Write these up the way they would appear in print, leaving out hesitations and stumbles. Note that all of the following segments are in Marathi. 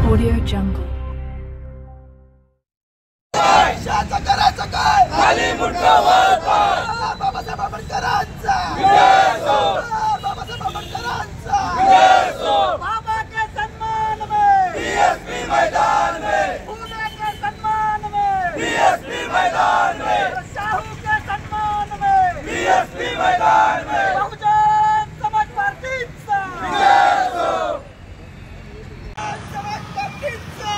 Audio Jungle. खाली मुंडका वर पाय बाबासाहेब आंबेडकरांचा बाबासाहेब आंबेडकरांचा बाबा के सम्मान में बीएसपी मैदान में पुणे के सम्मान में बीएसपी मैदान में शाहू के सम्मान में बीएसपी मैदान में बहुजन समाज पार्टीचा समाज पार्टीचा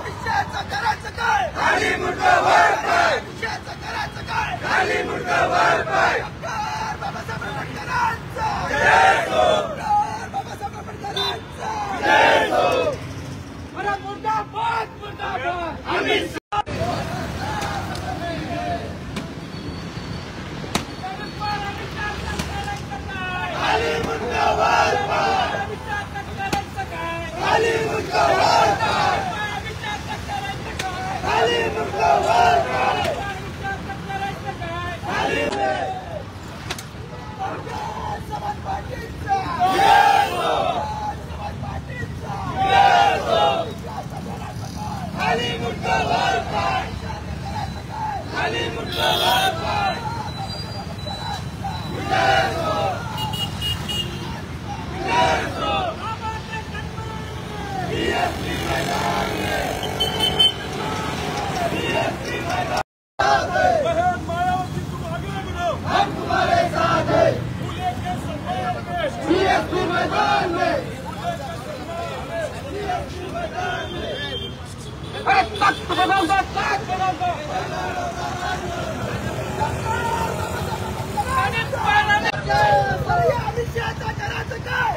विजयाचं करायचं काय खाली मुंडका वर पाय विजयाचं करायचं काय खाली मुंडका वर पाय बाबासाहेब आंबेडकरांचा बाबासाहेब आंबेडकरांचा अरे मुर्दाबाद मुर्दाबाद आम्ही खाली मुंडका वर पाय खाली मुंडका वर पाय खाली मुंडका वर पाय खाली समाज पार्टीचा समाज पार्टीचा खाली मुंडका वर पाय खाली मुंडका वर पाय बीएसपी मैदान में बीएसपी मैदान बहन मायावती तुम आगे बढ़ो हम तुम्हारे साथ हैं फूले के सम्मान में बीएसपी मैदान में बीएसपी मैदान में अरे तख्त बनाऊंगा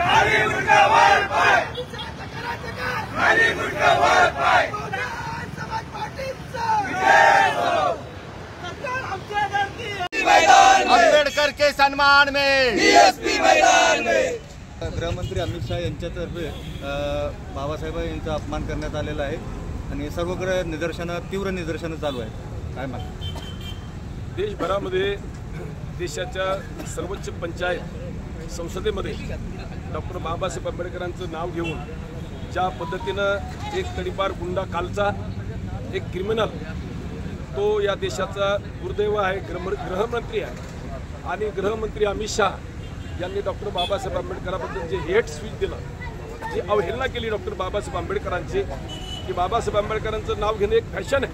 खाली मुंडका वर पाय खाली मुंडका वर पाय समाज पार्टीचा अंबेडकर के सम्मान में बीएसपी मैदान में गृहमंत्री अमित शाह यांच्यातर्फे बाबासाहेब यांचा अपमान करण्यात आलेला आहे आणि सर्वत्र तीव्र निदर्शनं चालू आहेत. काय मागणी? देशभरामध्ये देशाच्या सर्वोच्च पंचायत संसदेमध्ये डॉक्टर बाबासाहेब आंबेडकरांचं नाव घेऊन ज्या पद्धतीनं एक तडीपार गुंडा कालचा एक क्रिमिनल तो या देशाचा दुर्दैव आहे, गृहमंत्री आहे आणि गृहमंत्री अमित शाह यांनी डॉक्टर बाबासाहेब आंबेडकरांबद्दल जे हेट स्पीच दिलं, जी अवहेलना केली डॉक्टर बाबासाहेब आंबेडकरांची, की बाबासाहेब आंबेडकरांचं नाव घेणं एक फॅशन आहे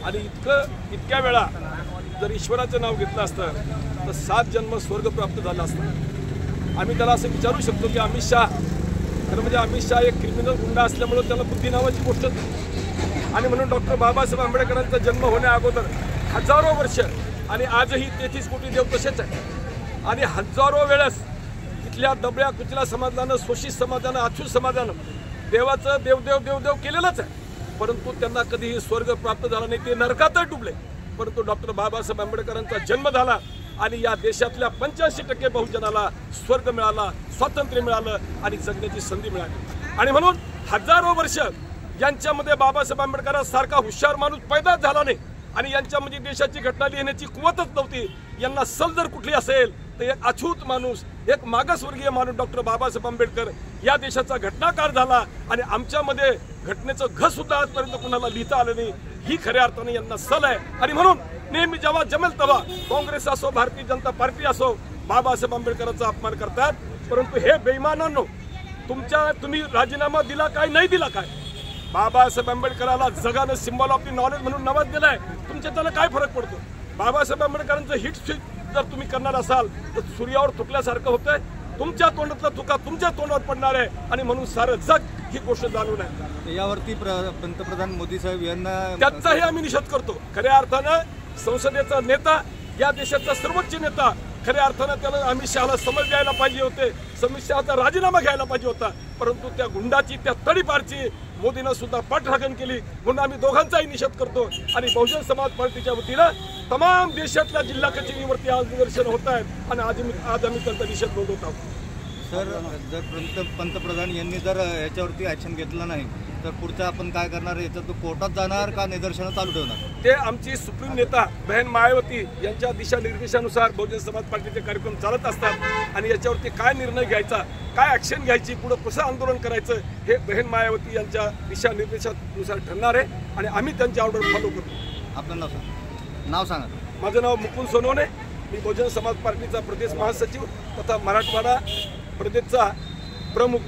आणि इतक्या वेळा जर ईश्वराचं नाव घेतलं असतं तर 7 जन्म स्वर्ग प्राप्त झाला असतं. आम्ही त्याला असं विचारू शकतो की अमित शाह खरं म्हणजे अमित शाह एक क्रिमिनल गुंडा असल्यामुळे त्याला बुद्धी नावाची गोष्ट नाही आणि म्हणून डॉक्टर बाबासाहेब आंबेडकरांचा जन्म होण्या अगोदर हजारो वर्ष आणि आजही 33 कोटी देव तसेच आहे आणि हजारो वेळेस इथल्या दबळ्या कुचल्या समाजानं, शोषित समाजानं, अछूत समाजानं देवाचं देवदेव देवदेव केलेलंच आहे, परंतु त्यांना कधीही स्वर्ग प्राप्त झाला नाही, ते नरकातच डुबले. परंतु डॉक्टर बाबासाहेब आंबेडकरांचा जन्म झाला आणि या देशातल्या 85% बहुजनाला स्वर्ग मिळाला, स्वातंत्र्य मिळालं आणि जगण्याची संधी मिळाली. आणि म्हणून हजारो वर्ष यांच्यामध्ये बाबासाहेब आंबेडकरांसारखा हुशार माणूस पैदाच झाला नाही आणि यांच्यामध्ये देशाची घटना लिहिण्याची कुवतच नव्हती. यांना सल जर कुठली असेल तर एक अछूत माणूस, एक मागासवर्गीय माणूस डॉक्टर बाबासाहेब आंबेडकर या देशाचा घटनाकार झाला आणि आमच्यामध्ये घटनेचं घ सुद्धा आजपर्यंत कुणाला लिहिता आलं नाही. ही खऱ्या अर्थाने यांना सल आहे आणि म्हणून नेहमी जेव्हा जमेल तेव्हा काँग्रेस असो, भारतीय जनता पार्टी असो, बाबासाहेब आंबेडकरांचा अपमान करतात. परंतु हे बेईमानांनो, तुम्ही राजीनामा दिला काय, नाही दिला काय? बाबासाहेब आंबेडकराला जगानं सिम्बॉल ऑफ द नॉलेज म्हणून नवाज दिलाय. तुमच्या त्याला काय फरक पडतो? बाबासाहेब आंबेडकरांचं हिट स्पीच जर तुम्ही करणार असाल तर सूर्यावर थुकल्यासारखं होतंय. तुमच्या तोंडातला तुका तुमच्या तोंडावर पडणार आहे आणि म्हणून सारं जग ही गोष्ट जाणून आहे. यावरती पंतप्रधान मोदी साहेब यांना त्याचाही आम्ही निषेध करतो. खऱ्या अर्थानं संसदेचा नेता, या देशाचा सर्वोच्च नेता, खऱ्या अर्थानं त्याला अमित शहाला समज द्यायला पाहिजे होते, अमित शहाचा राजीनामा घ्यायला पाहिजे होता. परंतु त्या गुंडाची, त्या तडीपारची मोदीनं सुद्धा पाठराखण केली म्हणून आम्ही दोघांचाही निषेध करतो. आणि बहुजन समाज पार्टीच्या वतीनं तमाम देशातल्या जिल्हा कचेरीवरती आज निदर्शन होत आहेत आणि आज आम्ही त्यांचा निषेध नोंदवत आहोत. सर, जर पंतप्रधान यांनी जर याच्यावरती ॲक्शन घेतलं नाही तर पुढचं आपण काय करणार? याच्यात कोर्टात जाणार का निदर्शनं चालू ठेवणार? ते आमची सुप्रीम नेता बहन मायावती यांच्या दिशानिर्देशानुसार बहुजन समाज पार्टीचे कार्यक्रम चालत असतात आणि याच्यावरती काय निर्णय घ्यायचा, काय ॲक्शन घ्यायची, पुढं कसं आंदोलन करायचं हे बहन मायावती यांच्या दिशानिर्देशानुसार ठरणार आहे आणि आम्ही त्यांची ऑर्डर फॉलो करतो. आपलं नाव सांगा. माझं नाव मुकुंद सोनवणे. मी बहुजन समाज पार्टीचा प्रदेश महासचिव तथा मराठवाडा प्रदेशचा प्रमुख